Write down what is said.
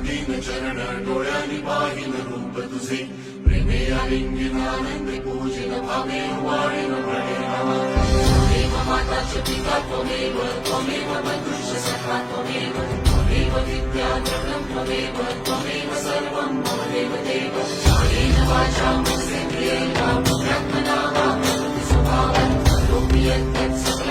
दीन चरण डोळ्यांनी पाहिन रूप तुझे प्रेमे आलिंगन आनंद पूजिन भावे वाळीन प्रणेम त्वमेव माता च पिता त्वमेव त्वमेव बन्धुश्च सखा त्वमेव त्वमेव विद्या द्रविणं त्वमेव त्वमेव सर्वं मम देवदेव कायेन वाचा मनसेन्द्रियेण बुद्ध्यात्मना वा प्रकृतिस्वभावात् करोमि यत्